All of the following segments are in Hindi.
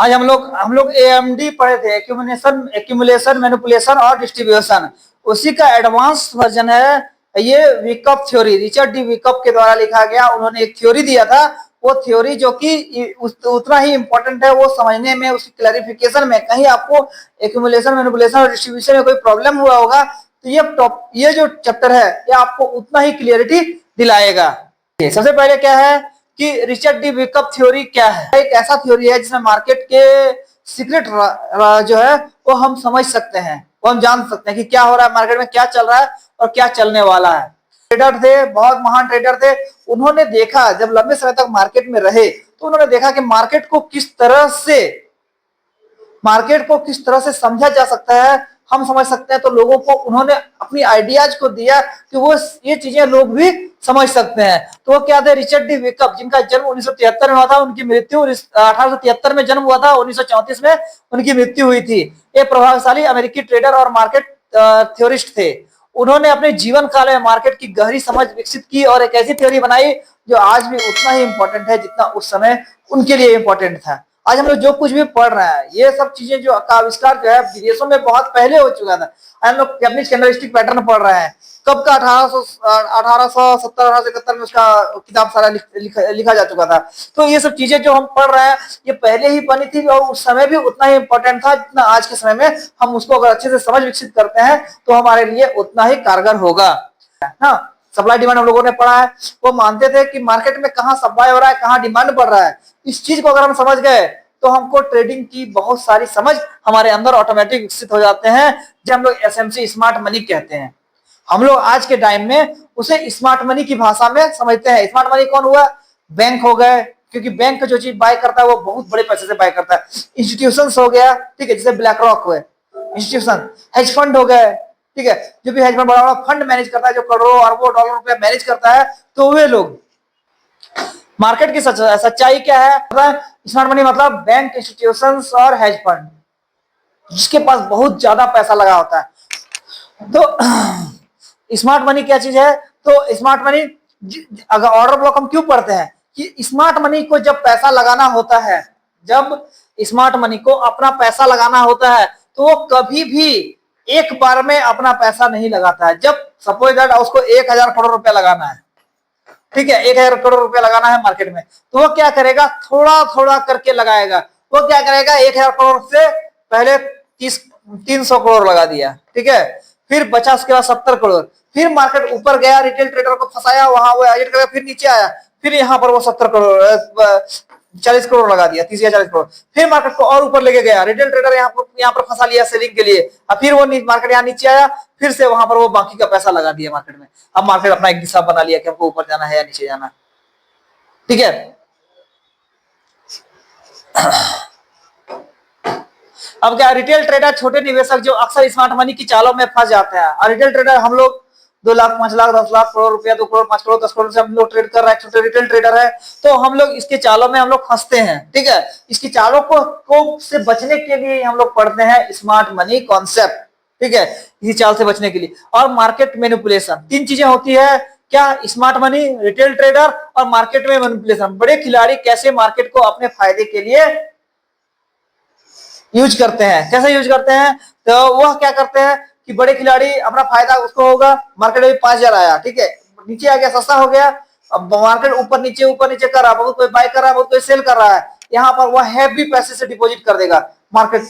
आज हम लोग एएमडी पढ़े थे, एक्यूमुलेशन, मैनिपुलेशन और डिस्ट्रीब्यूशन। उसी का एडवांस वर्जन है ये विकअप थ्योरी। रिचर्ड डी विकअप के द्वारा लिखा गया। उन्होंने एक थ्योरी दिया था, वो थ्योरी जो कि उतना ही इंपॉर्टेंट है, वो समझने में, उसकी क्लैरिफिकेशन में कहीं आपको एक्यूमुलेशन, मैनिपुलेशन और डिस्ट्रीब्यूशन में कोई प्रॉब्लम हुआ होगा तो ये जो चैप्टर है ये आपको उतना ही क्लियरिटी दिलाएगा। सबसे पहले क्या है कि रिचर्ड डी विकअप थ्योरी क्या है। एक ऐसा थ्योरी है जिसमें मार्केट के सीक्रेट जो है वो हम समझ सकते हैं, वो हम जान सकते हैं कि क्या हो रहा है मार्केट में, क्या चल रहा है और क्या चलने वाला है। ट्रेडर थे, बहुत महान ट्रेडर थे। उन्होंने देखा, जब लंबे समय तक मार्केट में रहे तो उन्होंने देखा कि मार्केट को किस तरह से समझा जा सकता है, हम समझ सकते हैं। तो लोगों को उन्होंने अपनी आइडियाज को दिया कि वो ये चीजें लोग भी समझ सकते हैं। तो वो क्या थे? रिचर्ड डी विकअप, जिनका जन्म 1973 में हुआ था, उनकी मृत्यु 1873 में जन्म हुआ था, 1934 में उनकी मृत्यु हुई थी। ये प्रभावशाली अमेरिकी ट्रेडर और मार्केट थ्योरिस्ट थे। उन्होंने अपने जीवन काल में मार्केट की गहरी समझ विकसित की और एक ऐसी थ्योरी बनाई जो आज भी उतना ही इंपॉर्टेंट है जितना उस समय उनके लिए इंपॉर्टेंट था। आज हम लोग जो कुछ भी पढ़ रहे हैं, ये सब चीजें जो का आविष्कार जो है विदेशों में बहुत पहले हो चुका था। हम लोग कैप्निस कैंडलस्टिक पैटर्न पढ़ रहे हैं, कब का 1870 1871 में उसका किताब सारा लिखा जा चुका था। तो ये सब चीजें जो हम पढ़ रहे हैं ये पहले ही बनी थी और उस समय भी उतना ही इंपॉर्टेंट था जितना आज के समय में। हम उसको अगर अच्छे से समझ विकसित करते हैं तो हमारे लिए उतना ही कारगर होगा। हाँ, सप्लाई डिमांड हम लोगों ने पढ़ा है। वो मानते थे कि मार्केट में कहाँ सप्लाई हो रहा है, कहाँ डिमांड बढ़ रहा है। इस चीज को अगर हम समझ गए तो हमको ट्रेडिंग की बहुत सारी समझ हमारे अंदर ऑटोमेटिक विकसित हो जाते हैं, जो हम लोग एसएमसी, स्मार्ट मनी कहते हैं। हम लोग आज के टाइम में उसे स्मार्ट मनी की भाषा में समझते हैं। स्मार्ट मनी कौन हुआ? बैंक हो गए, क्योंकि बैंक का जो चीज बाय करता है वो बहुत बड़े पैसे से बाय करता है। इंस्टीट्यूशंस हो गया, ठीक है, जैसे ब्लैक रॉक हुए इंस्टीट्यूशन। हेज फंड हो गए, ठीक है, जो भी हेज फंड बड़ा बड़ा फंड मैनेज करता है, जो करोड़ों अरबों डॉलर रुपया मैनेज करता है, तो वे लोग। मार्केट की सच्चाई क्या है? स्मार्ट मनी मतलब बैंक, इंस्टीट्यूशंस और हेज फंड, जिसके पास बहुत ज्यादा पैसा लगा होता है। तो स्मार्ट मनी क्या चीज है? तो स्मार्ट मनी, अगर ऑर्डर ब्लॉक हम क्यों पढ़ते हैं कि स्मार्ट मनी को जब पैसा लगाना होता है, जब स्मार्ट मनी को अपना पैसा लगाना होता है तो वो कभी भी एक बार में अपना पैसा नहीं लगाता है। जब सपोज दैट उसको 1000 करोड़ रुपया लगाना है, ठीक है, 1000 करोड़ रुपया लगाना है मार्केट में, तो वो क्या करेगा? थोड़ा थोड़ा करके लगाएगा। वो क्या करेगा? 1000 करोड़ से पहले 300 करोड़ लगा दिया, ठीक है, फिर बचा उसके बाद 70 करोड़, फिर मार्केट ऊपर गया, रिटेल ट्रेडर को फंसाया, वहां वो एग्जिट कर, फिर नीचे आया, फिर यहाँ पर वो 70 करोड़ 40 करोड़ लगा दिया, 30 या 40 करोड़, फिर मार्केट को और ऊपर लेके गया, रिटेल ट्रेडर यहाँ पर फंसा लिया सेलिंग के लिए, अब फिर वो मार्केट यहाँ नीचे आया, फिर से वहां पर वो बाकी का पैसा लगा दिया मार्केट में। अब मार्केट अपना एक दिशा बना लिया कि हमको ऊपर जाना है या नीचे जाना, ठीक है। अब क्या, रिटेल ट्रेडर, छोटे निवेशक जो अक्सर स्मार्ट मनी की चालों में फंस जाते हैं। और रिटेल ट्रेडर हम लोग 2 लाख, 5 लाख, 10 लाख, करोड़ रुपया, 2 करोड़, 5 करोड़, 10 करोड़ से हम लोग ट्रेड कर रहे हैं, छोटे रिटेल ट्रेडर है, तो हम लोग इसके चालों में हम लोग फंसते हैं, ठीक है। इसकी चालों को से बचने के लिए हम लोग पढ़ते हैं स्मार्ट मनी कॉन्सेप्ट, ठीक है, इसी चाल से बचने के लिए। और मार्केट मैनिपुलेशन, 3 चीजें होती है क्या? स्मार्ट मनी, रिटेल ट्रेडर और मार्केट में मैनिपुलेशन। बड़े खिलाड़ी कैसे मार्केट को अपने फायदे के लिए यूज करते हैं, कैसे यूज करते हैं? तो वह क्या करते हैं कि बड़े खिलाड़ी, अपना फायदा उसको होगा, मार्केट में 5000 आया, ठीक है, नीचे आ गया, सस्ता हो गया, अब मार्केट ऊपर नीचे कर रहा है, बहुत कोई बाय कर रहा है, बहुत कोई सेल कर रहा है, यहाँ पर वह हैवी पैसे से डिपॉजिट कर देगा, मार्केट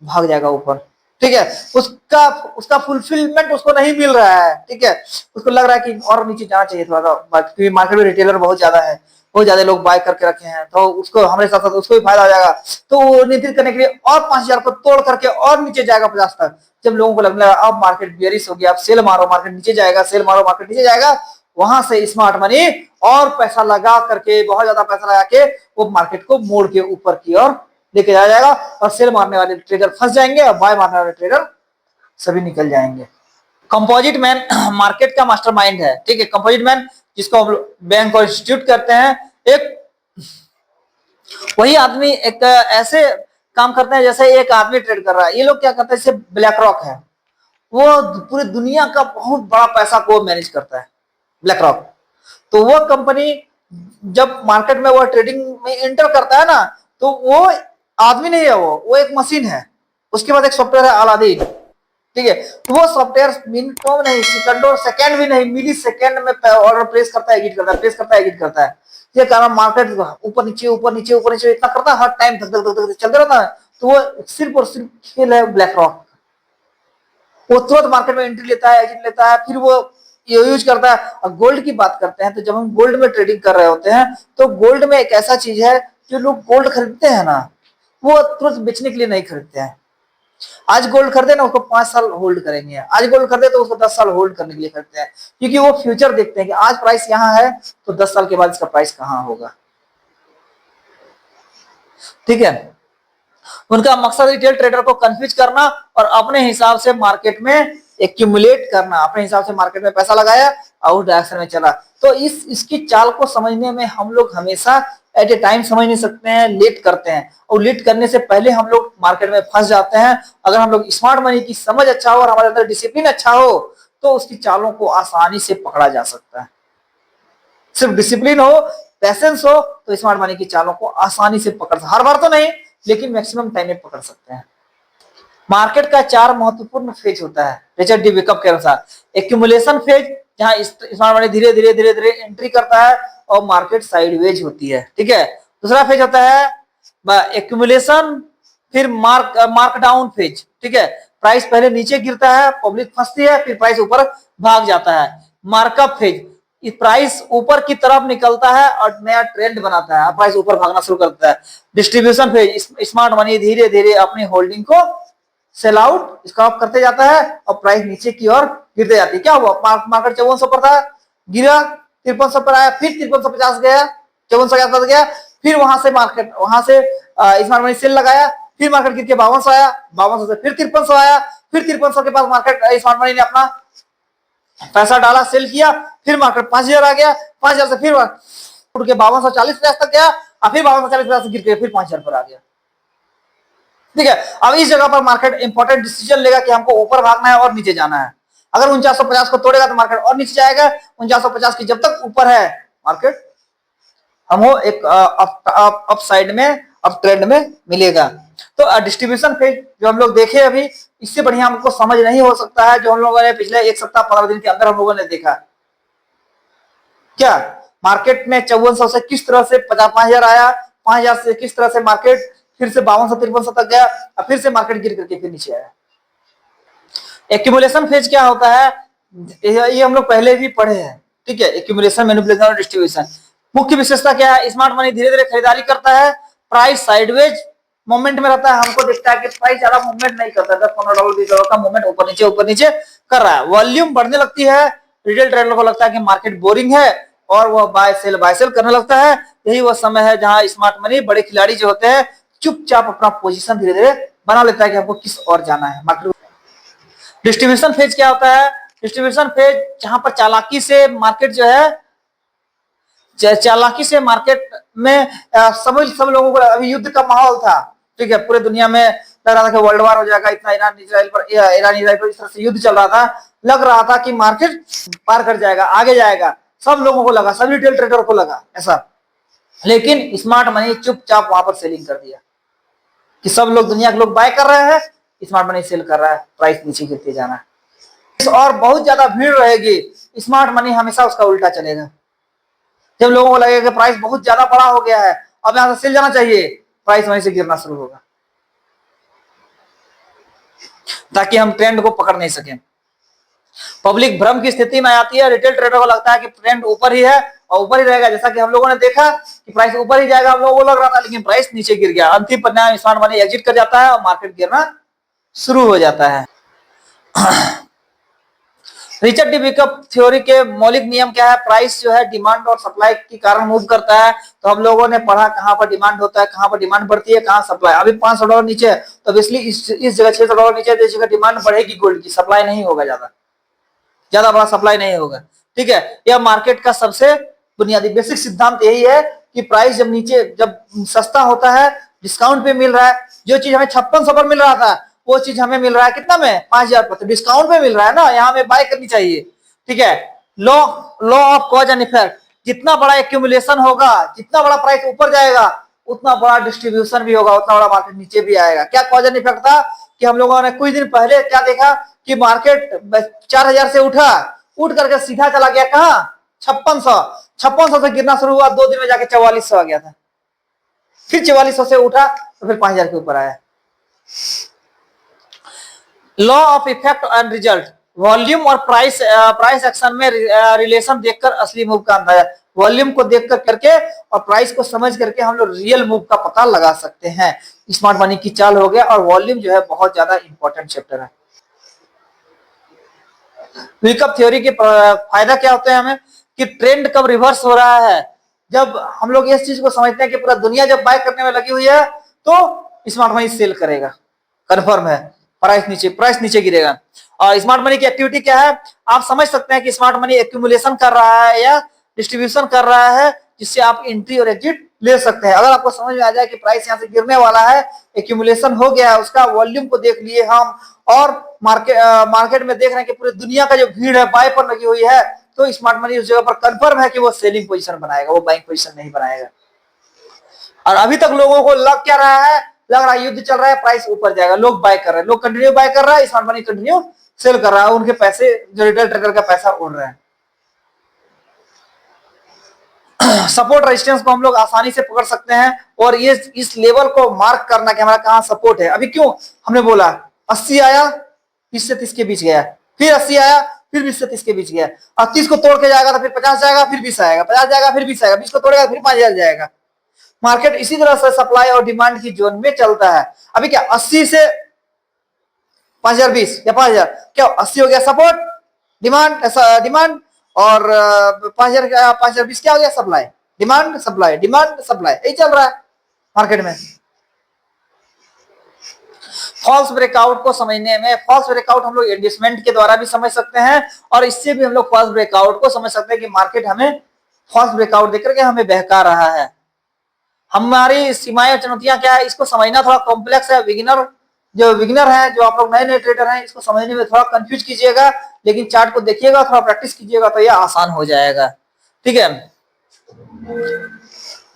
भाग जाएगा ऊपर, ठीक है। उसका फुलफिलमेंट उसको नहीं मिल रहा है, ठीक है, उसको लग रहा है कि और नीचे जाना चाहिए थोड़ा सा, क्योंकि मार्केट में रिटेलर बहुत ज्यादा है, बहुत ज्यादा लोग बाय करके रखे हैं, तो उसको हमारे साथ साथ उसको भी फायदा हो जाएगा, तो वो नियंत्रित करने के लिए और 5000 को तोड़ करके और नीचे जाएगा 50 तक। जब लोगों को लगने लगा अब मार्केट बियरिश हो गया, अब सेल मारो, मार्केट नीचे जाएगा, सेल मारो, मार्केट नीचे जाएगा, वहां से स्मार्ट मनी और पैसा लगा करके, बहुत ज्यादा पैसा लगा के वो मार्केट को मोड़ के ऊपर की ओर लेके जाया जाएगा, और सेल मारने वाले ट्रेडर फंस जाएंगे और बाय मारने वाले ट्रेडर सभी निकल जाएंगे। कंपोजिट मैन मार्केट का मास्टरमाइंड है, ठीक है। कंपोजिट मैन, जिसको हम बैंक और इंस्टीट्यूट करते हैं, एक वही आदमी एक ऐसे काम करते हैं जैसे एक आदमी ट्रेड कर रहा है। ये लोग क्या करते हैं, जैसे ब्लैक रॉक है, वो पूरी दुनिया का बहुत बड़ा पैसा को मैनेज करता है, ब्लैक रॉक। तो वो कंपनी जब मार्केट में वो ट्रेडिंग में एंटर करता है ना, तो वो आदमी नहीं है, वो एक मशीन है। उसके बाद एक सॉफ्टवेयर है अलादीन, ठीक है। तो वो सॉफ्टवेयर मिनटों में नहीं, सेकंडों, सेकंड भी नहीं, मिली सेकंड में ऑर्डर प्लेस करता है, एडिट करता है, प्लेस करता है, एडिट करता है। ये कारण मार्केट ऊपर नीचे ऊपर नीचे ऊपर नीचे इतना करता है, हर टाइम धक धक धक धक चलते रहता है। तो वो सिर्फ और सिर्फ खेल है ब्लैक रॉक। वो तुरंत मार्केट में एंट्री लेता है, एग्जिट लेता है, फिर वो यूज करता है। और गोल्ड की बात करते हैं, तो जब हम गोल्ड में ट्रेडिंग कर रहे होते हैं, तो गोल्ड में एक ऐसा चीज है, जो लोग गोल्ड खरीदते हैं ना, वो तुरंत बेचने के लिए नहीं खरीदते हैं। आज गोल्ड खरीदे ना, उसको 5 साल होल्ड करेंगे। आज गोल्ड खरीदे तो उसको 10 साल होल्ड करने के लिए खरीदते हैं, क्योंकि वो फ्यूचर देखते हैं कि आज प्राइस यहाँ है तो 10 साल के बाद इसका प्राइस कहाँ होगा, ठीक है। उनका मकसद रिटेल ट्रेडर को कंफ्यूज करना और अपने हिसाब से मार्केट में एक्यूमुलेट करना। अपने हिसाब से मार्केट में पैसा लगाया और उस डायरेक्शन में चला। तो इसकी चाल को समझने में हम लोग हमेशा एट ए टाइम समझ नहीं सकते हैं, लेट करते हैं, और लेट करने से पहले हम लोग मार्केट में फंस जाते हैं। अगर हम लोग स्मार्ट मनी की समझ अच्छा हो और हमारे अंदर डिसिप्लिन अच्छा हो, तो उसकी चालों को आसानी से पकड़ा जा सकता है। सिर्फ डिसिप्लिन हो, पैसेंस हो, तो स्मार्ट मनी की चालों को आसानी से पकड़ सकते, हर बार तो नहीं, लेकिन मैक्सिमम टाइम में पकड़ सकते हैं। मार्केट का 4 महत्वपूर्ण फेज होता है रिचर्ड डी विकअप के अनुसार। एक्यूमुलेशन फेज, जहां स्मार्ट मनी धीरे धीरे धीरे धीरे एंट्री करता है और मार्केट साइडवेज होती है, ठीक है। दूसरा फेज होता है एक्यूमुलेशन, फिर मार्क डाउन फेज, ठीक है। प्राइस पहले नीचे गिरता है, पब्लिक फंसती है, फिर प्राइस ऊपर भाग जाता है। मार्कअप फेज, प्राइस ऊपर की तरफ निकलता है और नया ट्रेंड बनाता है, प्राइस ऊपर भागना शुरू करता है। डिस्ट्रीब्यूशन फेज, स्मार्ट मनी धीरे धीरे अपनी होल्डिंग को सेल आउट स्क्रॉप करते जाता है और प्राइस नीचे की ओर गिरते जाती है। क्या हुआ, मार्केट 5400 पर था, गिरा, 5300 पर आया, फिर 5350 गया, 5400 के आसपास गया, फिर वहां से स्मार्ट मनी सेल लगाया, फिर मार्केट गिर के 5200 आया, 5200 से फिर 5300 आया, फिर 5300 के पास मार्केट स्मार्ट मनी ने अपना पैसा डाला, सेल किया, फिर मार्केट 5000 आ गया, 5000 से फिर उठ के 5240 तक गया, और फिर 5240 से गिर के फिर 5000 पर आ गया, ठीक है। अब इस जगह पर मार्केट इंपॉर्टेंट डिसीजन लेगा कि हमको ऊपर भागना है और नीचे जाना है। अगर 4950 को तोड़ेगा तो मार्केट और नीचे जाएगा। 4950 की जब तक ऊपर है मार्केट, हमको एक अप साइड में, अप ट्रेंड में मिलेगा। तो डिस्ट्रीब्यूशन फेज जो हम लोग देखे अभी, इससे बढ़िया हमको समझ नहीं हो सकता है जो हम लोगों ने पिछले 1 सप्ताह 15 दिन के अंदर हम लोगों ने देखा। क्या मार्केट में 5400 से किस तरह से 5000 आया, 5000 से किस तरह से मार्केट फिर से 5200-5300 तक गया, और फिर से मार्केट गिर करके फिर नीचे आया। एक्यूमुलेशन फेज क्या होता है, ये हम लोग पहले भी पढ़े हैं, ठीक है। एक्यूमुलेशन, मैनिपुलेशन और डिस्ट्रीब्यूशन। मुख्य विशेषता क्या है, स्मार्ट मनी धीरे धीरे खरीदारी करता है, प्राइस साइडवेज मोमेंट में रहता है। हमको दिखता है कि प्राइस ज्यादा मूवमेंट नहीं करता, $10-15 $20 का मूवमेंट ऊपर नीचे कर रहा है। वॉल्यूम बढ़ने लगती है, रिटेल ट्रेडर को लगता है कि मार्केट बोरिंग है और वह बाय सेल करने लगता है। यही वह समय है जहां स्मार्ट मनी, बड़े खिलाड़ी जो होते हैं, चुपचाप अपना पोजीशन धीरे धीरे बना लेता है कि हमको किस और जाना है मार्केट। डिस्ट्रीब्यूशन फेज क्या होता है, डिस्ट्रीब्यूशन फेज जहां पर चालाकी से मार्केट जो है, चालाकी से मार्केट में सब लोगों को, अभी युद्ध का माहौल था, ठीक है। पूरे दुनिया में लग रहा था कि वर्ल्ड वार हो जाएगा, इतना ईरान इजराइल पर इस तरह से युद्ध चल रहा था, लग रहा था कि मार्केट पार कर जाएगा, आगे जाएगा, सब लोगों को लगा, सभी रिटेल ट्रेडर को लगा ऐसा। लेकिन स्मार्ट मनी चुपचाप वहां पर सेलिंग कर दिया कि सब लोग, दुनिया के लोग बाय कर रहे हैं, स्मार्ट मनी सेल कर रहा है, प्राइस नीचे गिरते जाना है। और बहुत ज्यादा भीड़ रहेगी, स्मार्ट मनी हमेशा उसका उल्टा चलेगा। जब लोगों को लगेगा कि प्राइस बहुत ज्यादा बड़ा हो गया है, अब यहां से सेल जाना चाहिए, प्राइस वहीं से गिरना शुरू होगा, ताकि हम ट्रेंड को पकड़ नहीं सकें। पब्लिक भ्रम की स्थिति में आती है, रिटेल ट्रेडर को लगता है कि ट्रेंड ऊपर ही है और ऊपर ही रहेगा, जैसा कि हम लोगों ने देखा कि प्राइस ऊपर ही जाएगा, हम लोगों को लग रहा था, लेकिन प्राइस नीचे गिर गया। अंतिम परिणाम स्मार्ट मनी एग्जिट कर जाता है और मार्केट गिरना शुरू हो जाता है। रिचर्ड डी विकअप थ्योरी के मौलिक नियम क्या है, प्राइस जो है डिमांड और सप्लाई के कारण मूव करता है। तो हम लोगों ने पढ़ा कहां पर डिमांड होता है, कहां पर डिमांड बढ़ती है, कहां सप्लाई। अभी $500 नीचे है, तो इसलिए इस जगह $600 नीचे है, तो इस जगह डिमांड बढ़ेगी गोल्ड की, सप्लाई नहीं होगा, ज्यादा बड़ा सप्लाई नहीं होगा, ठीक है। यह मार्केट का सबसे बुनियादी बेसिक सिद्धांत यही है कि प्राइस जब सस्ता होता है, डिस्काउंट पे मिल रहा है, जो चीज हमें 5600 पर मिल रहा था, वो चीज हमें मिल रहा है कितना में, 5000 पर, तो डिस्काउंट पे मिल रहा है ना, यहाँ हमें बाय करनी चाहिए, ठीक है। Law of cause and effect, जितना बड़ा एक्यूमुलेशन होगा, जितना बड़ा प्राइस ऊपर जाएगा, उतना बड़ा डिस्ट्रीब्यूशन भी होगा, उतना बड़ा मार्केट नीचे भी आएगा। क्या कॉज एंड इफेक्ट था कि हम लोगों ने कुछ दिन पहले क्या देखा कि मार्केट 4000 से उठ करके सीधा चला गया कहां, 5600 से गिरना शुरू हुआ, 2 दिन में जाके 4400 आ गया था, फिर 4400 से उठा तो फिर 5000 के ऊपर आया। Law of effect and result, volume और प्राइस एक्शन में रिलेशन देखकर असली मूव का अंदाजा, वॉल्यूम को देखकर करके और प्राइस को समझ करके हम लोग रियल मूव का पता लगा सकते हैं। स्मार्ट मनी की चाल हो गया, और वॉल्यूम जो है बहुत ज्यादा इंपॉर्टेंट चैप्टर है। विकअप थ्योरी के फायदा क्या होते हैं हमें कि ट्रेंड कब रिवर्स हो रहा है, जब हम लोग इस चीज को समझते हैं कि पूरा दुनिया जब बाय करने में लगी हुई है तो स्मार्ट मनी सेल करेगा, कंफर्म है, प्राइस नीचे गिरेगा। और स्मार्ट मनी की एक्टिविटी क्या है, आप समझ सकते हैं कि स्मार्ट मनी एक्यूमुलेशन कर रहा है या डिस्ट्रीब्यूशन कर रहा है, जिससे आप एंट्री और एग्जिट ले सकते हैं। अगर आपको समझ में आ जाए कि प्राइस यहाँ से गिरने वाला है, एक्यूमुलेशन हो गया है, उसका वॉल्यूम को देख लिए हम, और मार्केट में देख रहे हैं कि पूरी दुनिया का जो भीड़ है बाय पर लगी हुई है, तो स्मार्ट मनी उस जगह पर कंफर्म है कि वो सेलिंग पोजीशन बनाएगा, वो बाइंग पोजीशन नहीं बनाएगा। और अभी तक लोगों को लग क्या रहा है, लग रहा है युद्ध चल रहा है, प्राइस ऊपर जाएगा, लोग बाय कर रहे हैं, लोग कंटिन्यू बाय कर रहा है, स्मार्ट मनी कंटिन्यू सेल कर रहा है, उनके पैसे जो रिटेल ट्रेडर का पैसा उड़ रहा है। सपोर्ट रेजिस्टेंस को हम लोग आसानी से पकड़ सकते हैं, और ये इस लेवल को मार्क करना कि हमारा कहां सपोर्ट है। अभी क्यों हमने बोला 80 आया, 20 से 30 के बीच गया, फिर 80 आया, फिर 20 से 30 के बीच गया, और 30 को तोड़ के जाएगा तो फिर 50 जाएगा, फिर 20 आएगा, 50 जाएगा, फिर 20 आएगा, 20 को तोड़ेगा फिर 5000 जाएगा। मार्केट इसी तरह से सप्लाई और डिमांड की जोन में चलता है। अभी क्या 80 से 5000, 20 या 5000, क्या 80 हो गया सपोर्ट, डिमांड, और 5000 20 क्या हो गया supply, demand supply, demand supply, यही चल रहा है मार्केट में। फॉल्स ब्रेकआउट को समझने में, फॉल्स ब्रेकआउट हम लोग एडजस्टमेंट के द्वारा भी समझ सकते हैं, और इससे भी हम लोग फॉल्स ब्रेकआउट को समझ सकते हैं कि मार्केट हमें फॉल्स ब्रेकआउट देकर के हमें बहका रहा है। हमारी सीमाएं और चुनौतियां क्या है, इसको समझना थोड़ा कॉम्प्लेक्स है। विगिनर है, जो आप लोग नए ट्रेडर हैं, इसको समझने में थोड़ा कंफ्यूज कीजिएगा, लेकिन चार्ट को देखिएगा, थोड़ा प्रैक्टिस कीजिएगा तो यह आसान हो जाएगा। ठीक है,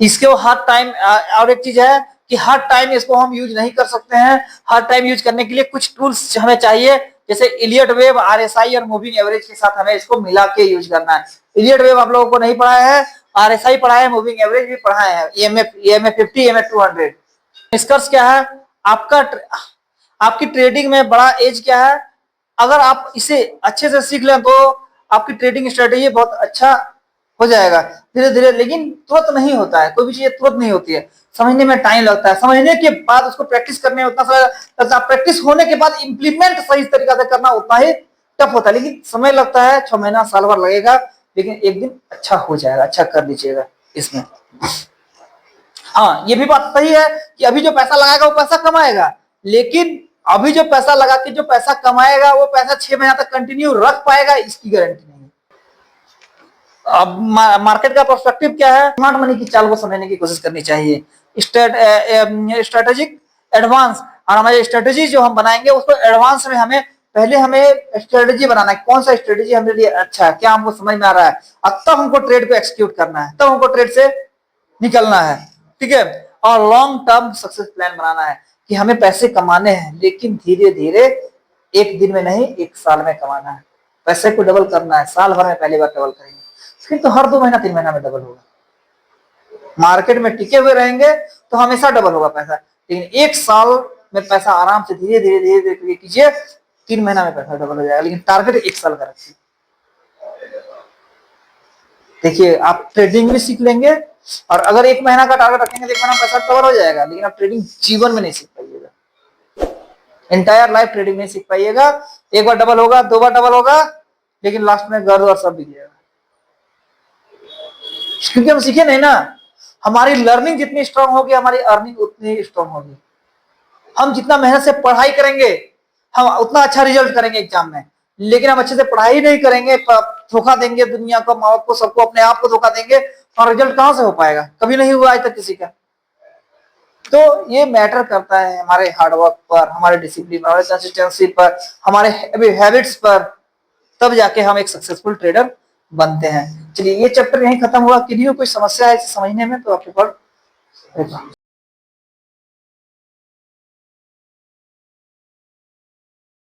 इसको हर टाइम, और एक चीज है कि हर टाइम इसको हम यूज नहीं कर सकते हैं। हर टाइम यूज करने के लिए कुछ टूल्स हमें चाहिए, जैसे इलियट वेव, आरएसआई और मूविंग एवरेज के साथ हमें इसको मिला के यूज करना है। इलियट वेव आप लोगों को नहीं पढ़ाया है, आरएसआई पढ़ाया है, मूविंग एवरेज भी पढ़ाया है, ईएमएफ 50, ईएमएफ 200। निष्कर्ष क्या है, आपकी ट्रेडिंग में बड़ा एज क्या है, अगर आप इसे अच्छे से सीख लें तो आपकी ट्रेडिंग स्ट्रेटेजी बहुत अच्छा हो जाएगा धीरे धीरे। लेकिन तुरंत नहीं होता है, कोई भी चीज तुरंत नहीं होती है, समझने में टाइम लगता है, समझने के बाद उसको प्रैक्टिस करने में उतना सारा, प्रैक्टिस होने के बाद इंप्लीमेंट सही तरीका से करना उतना ही टफ होता है। लेकिन समय लगता है, 6 महीना साल भर लगेगा, लेकिन एक दिन अच्छा हो जाएगा, अच्छा कर लीजिएगा इसमें। हाँ, ये भी बात सही है कि अभी जो पैसा लगाएगा वो पैसा कमाएगा, लेकिन अभी जो पैसा लगा के जो पैसा कमाएगा वो पैसा 6 महीना तक कंटिन्यू रख पाएगा, इसकी गारंटी नहीं। अब मार्केट का पर्सपेक्टिव क्या है, स्मार्ट मनी की चाल को समझने की कोशिश करनी चाहिए। स्ट्रेटेजिक एडवांस, और हमारी स्ट्रेटेजी जो हम बनाएंगे उसको एडवांस में हमें स्ट्रेटेजी बनाना है, कौन सा स्ट्रेटेजी हमारे लिए अच्छा है, क्या हमको समझ में आ रहा है, और तब हमको ट्रेड को एक्सिक्यूट करना है, तब हमको ट्रेड से निकलना है। ठीक है, और लॉन्ग टर्म सक्सेस प्लान बनाना है कि हमें पैसे कमाने हैं, लेकिन धीरे धीरे, एक दिन में नहीं, 1 साल में कमाना है, पैसे को डबल करना है, साल भर में पहली बार डबल करेंगे, फिर तो हर 2 महीना 3 महीना में डबल होगा। मार्केट में टिके हुए रहेंगे तो हमेशा डबल होगा पैसा, लेकिन 1 साल में पैसा आराम से धीरे धीरे कीजिए, 3 महीना में पैसा डबल हो जाएगा, लेकिन टारगेट 1 साल का रखिए। देखिए, आप ट्रेडिंग भी सीख लेंगे, और अगर 1 महीना का टारगेट रखेंगे तो 1 महीना पैसा कवर हो जाएगा, लेकिन आप ट्रेडिंग जीवन में नहीं सीख पाइएगा, एंटायर लाइफ ट्रेडिंग नहीं सीख पाइएगा। 1 बार डबल होगा, 2 बार डबल होगा, लेकिन लास्ट में घर और सब बिक जाएगा, क्योंकि हम सीखे नहीं ना। हमारी लर्निंग जितनी स्ट्रांग होगी, हमारी अर्निंग उतनी स्ट्रांग होगी। हम जितना मेहनत से पढ़ाई करेंगे, हम उतना अच्छा रिजल्ट करेंगे एग्जाम में, लेकिन हम अच्छे से पढ़ाई नहीं करेंगे, धोखा देंगे दुनिया को, माँ बाप को, सबको, अपने आप को धोखा देंगे, और रिजल्ट कहां से हो पाएगा, कभी नहीं हुआ आज तक किसी का। तो ये मैटर करता है हमारे हार्डवर्क पर, हमारे डिसिप्लिन पर, हमारे कंसिस्टेंसी पर, हमारे हैबिट्स पर, तब जाके हम एक सक्सेसफुल ट्रेडर बनते हैं। चलिए, ये चैप्टर यहीं खत्म हुआ। किन्हीं को कोई समस्या है इसे समझने में तो आपके पास